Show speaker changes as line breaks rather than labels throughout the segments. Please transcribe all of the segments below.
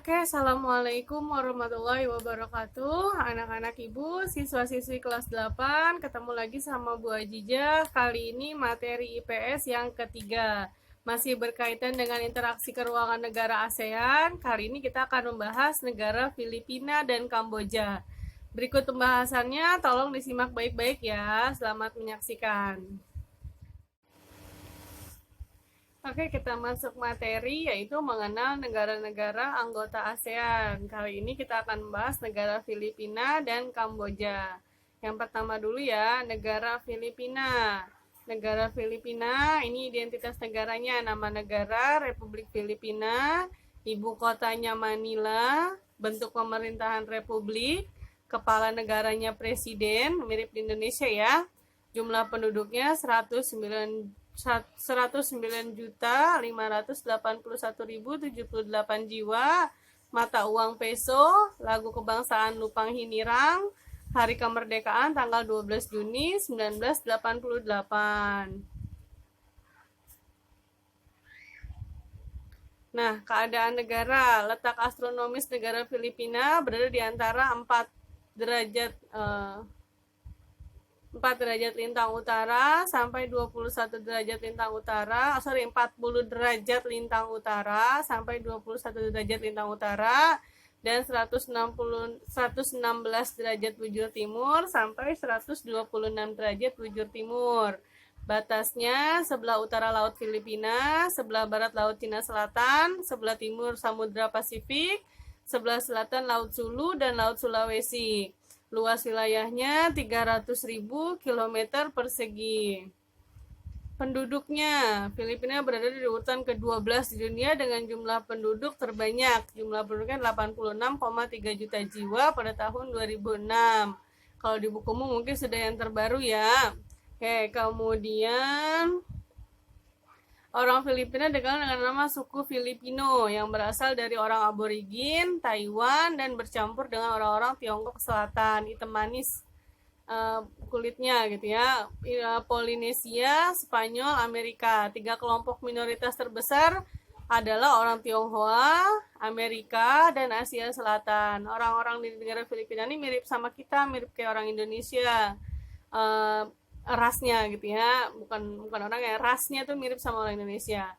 Oke, Assalamualaikum warahmatullahi wabarakatuh. Anak-anak ibu, siswa-siswi kelas 8, ketemu lagi sama Bu Ajijah. Kali ini materi IPS yang ketiga. Masih berkaitan dengan interaksi keuangan negara ASEAN. Kali ini kita akan membahas negara Filipina dan Kamboja. Berikut pembahasannya, tolong disimak baik-baik ya. Selamat menyaksikan. Oke, kita masuk materi yaitu mengenal negara-negara anggota ASEAN. Kali ini kita akan membahas negara Filipina dan Kamboja. Yang pertama dulu ya, negara Filipina. Negara Filipina, ini identitas negaranya, nama negara Republik Filipina, ibu kotanya Manila, bentuk pemerintahan republik, kepala negaranya presiden, mirip di Indonesia ya. Jumlah penduduknya 109.581.078 jiwa, mata uang peso, lagu kebangsaan Lupang Hinirang, hari kemerdekaan tanggal 12 Juni 1988. Nah, keadaan negara, letak astronomis negara Filipina berada di antara 4 derajat 4 derajat lintang utara sampai 21 derajat lintang utara, 40 derajat lintang utara sampai 21 derajat lintang utara, dan 116 derajat bujur timur sampai 126 derajat bujur timur. Batasnya sebelah utara Laut Filipina, sebelah barat Laut Cina Selatan, sebelah timur Samudra Pasifik, sebelah selatan Laut Sulu dan Laut Sulawesi. Luas wilayahnya 300.000 km persegi. Penduduknya, Filipina berada di urutan ke-12 di dunia dengan jumlah penduduk terbanyak. Jumlah penduduknya 86,3 juta jiwa pada tahun 2006. Kalau di bukumu mungkin sudah yang terbaru ya. Oke, kemudian orang Filipina dikenal dengan nama suku Filipino yang berasal dari orang aborigin, Taiwan, dan bercampur dengan orang-orang Tiongkok Selatan, hitam manis kulitnya gitu ya. Polinesia, Spanyol, Amerika. 3 kelompok minoritas terbesar adalah orang Tionghoa, Amerika, dan Asia Selatan. Orang-orang di negara Filipina ini mirip sama kita, mirip kayak orang Indonesia. Rasnya gitu ya, bukan orang ya, rasnya tuh mirip sama orang Indonesia.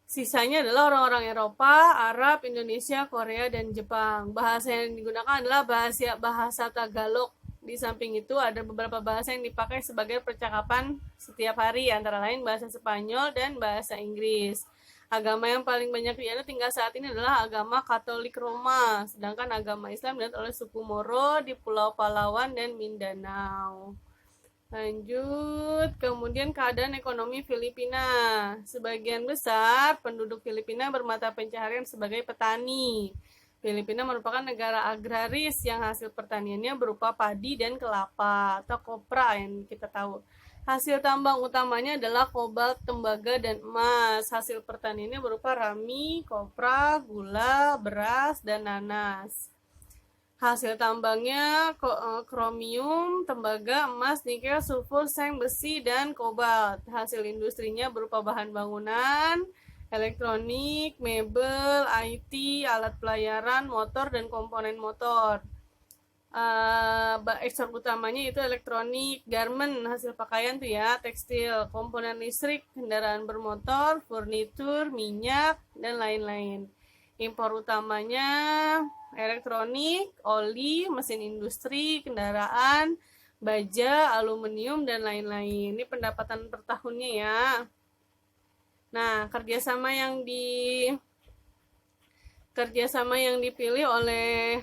Sisanya adalah orang-orang Eropa, Arab, Indonesia, Korea, dan Jepang. Bahasa yang digunakan adalah bahasa Tagalog. Di samping itu ada beberapa bahasa yang dipakai sebagai percakapan setiap hari, antara lain bahasa Spanyol dan bahasa Inggris. Agama yang paling banyak dianut tinggal saat ini adalah agama Katolik Roma, sedangkan agama Islam dianut oleh suku Moro di Pulau Palawan dan Mindanao. Lanjut, kemudian keadaan ekonomi Filipina. Sebagian besar penduduk Filipina bermata pencaharian sebagai petani. Filipina merupakan negara agraris yang hasil pertaniannya berupa padi dan kelapa atau kopra yang kita tahu. Hasil tambang utamanya adalah kobalt, tembaga, dan emas. Hasil pertaniannya berupa rami, kopra, gula, beras, dan nanas. Hasil tambangnya kromium, tembaga, emas, nikel, sulfur, seng, besi, dan kobalt. Hasil industrinya berupa bahan bangunan, elektronik, mebel, IT, alat pelayaran, motor, dan komponen motor. Ekspor utamanya itu elektronik, garment, hasil pakaian tuh ya, tekstil, komponen listrik, kendaraan bermotor, furnitur, minyak, dan lain-lain. Impor utamanya elektronik, oli, mesin industri, kendaraan, baja, aluminium, dan lain-lain. Ini pendapatan per tahunnya ya. Nah, kerjasama yang dipilih oleh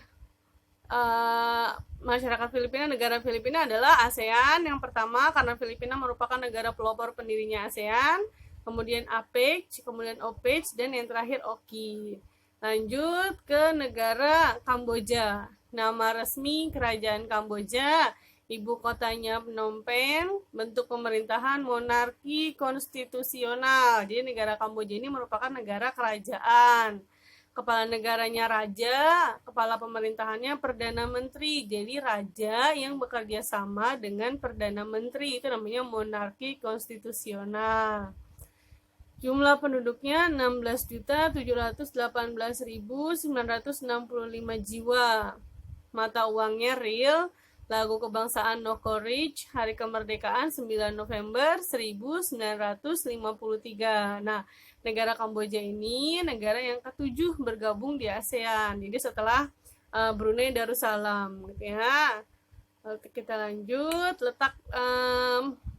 masyarakat Filipina, negara Filipina adalah ASEAN yang pertama, karena Filipina merupakan negara pelopor pendirinya ASEAN, kemudian APEC, kemudian OPEC, dan yang terakhir OKI. Lanjut ke negara Kamboja. Nama resmi kerajaan Kamboja, ibu kotanya Phnom Penh, bentuk pemerintahan monarki konstitusional. Jadi negara Kamboja ini merupakan negara kerajaan. Kepala negaranya raja, kepala pemerintahannya perdana menteri. Jadi raja yang bekerja sama dengan perdana menteri, itu namanya monarki konstitusional. Jumlah penduduknya 16.718.965 jiwa. Mata uangnya real. Lagu kebangsaan Nokoreach, Hari Kemerdekaan 9 November 1953. Nah, negara Kamboja ini negara yang ketujuh bergabung di ASEAN. Jadi setelah Brunei Darussalam, gitu ya. Kita lanjut. Letak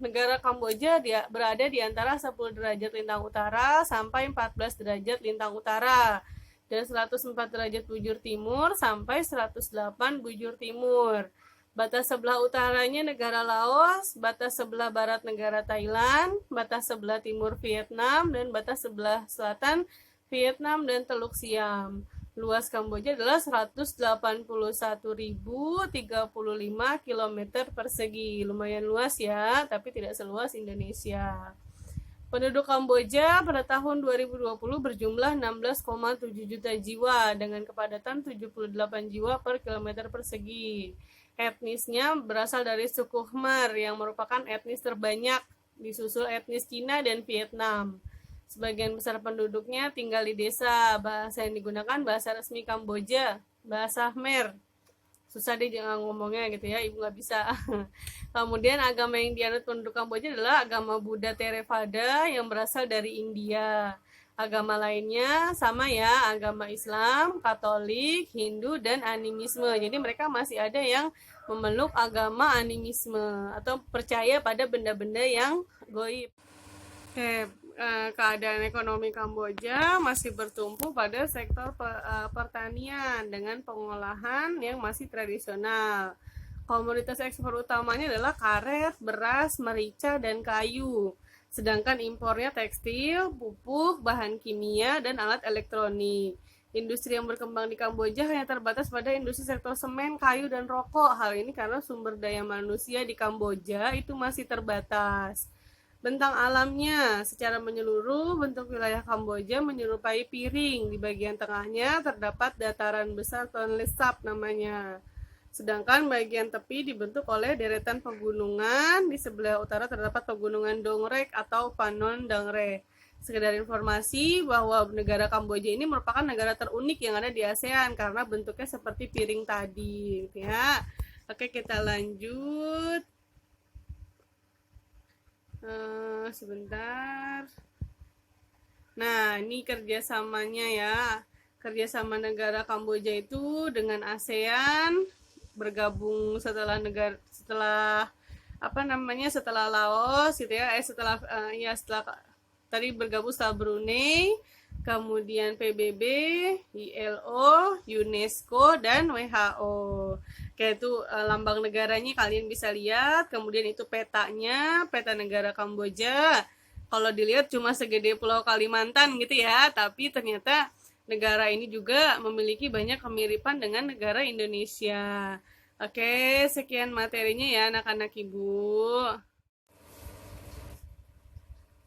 negara Kamboja berada di antara 10 derajat lintang utara sampai 14 derajat lintang utara dan 104 derajat bujur timur sampai 108 bujur timur. Batas sebelah utaranya negara Laos, batas sebelah barat negara Thailand, batas sebelah timur Vietnam, dan batas sebelah selatan Vietnam dan Teluk Siam. Luas Kamboja adalah 181.035 km persegi. Lumayan luas ya, tapi tidak seluas Indonesia. Penduduk Kamboja pada tahun 2020 berjumlah 16,7 juta jiwa dengan kepadatan 78 jiwa per kilometer persegi. Etnisnya berasal dari suku Khmer yang merupakan etnis terbanyak, disusul etnis Cina dan Vietnam. Sebagian besar penduduknya tinggal di desa. Bahasa yang digunakan bahasa resmi Kamboja, bahasa Khmer. Susah deh jangan ngomongnya gitu ya, ibu nggak bisa. Kemudian agama yang dianut penduduk Kamboja adalah agama Buddha Theravada yang berasal dari India. Agama lainnya sama ya, agama Islam, Katolik, Hindu, dan animisme. Jadi mereka masih ada yang memeluk agama animisme atau percaya pada benda-benda yang goib. Keadaan ekonomi Kamboja masih bertumpu pada sektor pertanian dengan pengolahan yang masih tradisional. Komoditas ekspor utamanya adalah karet, beras, merica, dan kayu. Sedangkan impornya tekstil, pupuk, bahan kimia, dan alat elektronik. Industri yang berkembang di Kamboja hanya terbatas pada industri sektor semen, kayu, dan rokok. Hal ini karena sumber daya manusia di Kamboja itu masih terbatas. Bentang alamnya secara menyeluruh, bentuk wilayah Kamboja menyerupai piring. Di bagian tengahnya terdapat dataran besar Tonle Sap namanya. Sedangkan bagian tepi dibentuk oleh deretan pegunungan. Di sebelah utara terdapat pegunungan Dong Rek atau Panon Dang Re. Sekedar informasi bahwa negara Kamboja ini merupakan negara terunik yang ada di ASEAN karena bentuknya seperti piring tadi, ya. Oke, kita lanjut. Sebentar. Nah, ini kerjasamanya ya. Kerjasama negara Kamboja itu dengan ASEAN bergabung setelah setelah Laos gitu ya, setelah tadi bergabung setelah Brunei, kemudian PBB, ILO, UNESCO, dan WHO. Kayak itu lambang negaranya kalian bisa lihat, kemudian itu petanya, peta negara Kamboja. Kalau dilihat cuma segede Pulau Kalimantan gitu ya, tapi ternyata negara ini juga memiliki banyak kemiripan dengan negara Indonesia. Oke, sekian materinya ya anak-anak ibu.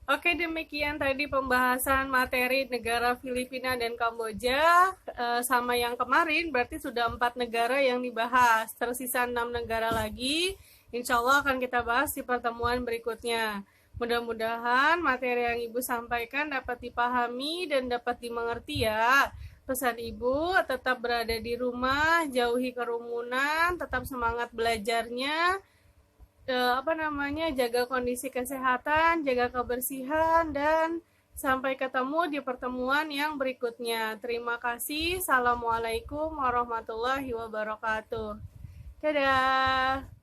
Oke, demikian tadi pembahasan materi negara Filipina dan Kamboja. Sama yang kemarin, berarti sudah 4 negara yang dibahas. Tersisa 6 negara lagi. Insya Allah akan kita bahas di pertemuan berikutnya. Mudah-mudahan materi yang Ibu sampaikan dapat dipahami dan dapat dimengerti ya. Pesan Ibu, tetap berada di rumah, jauhi kerumunan, tetap semangat belajarnya. Jaga kondisi kesehatan, jaga kebersihan, dan sampai ketemu di pertemuan yang berikutnya. Terima kasih. Assalamualaikum warahmatullahi wabarakatuh. Dadah.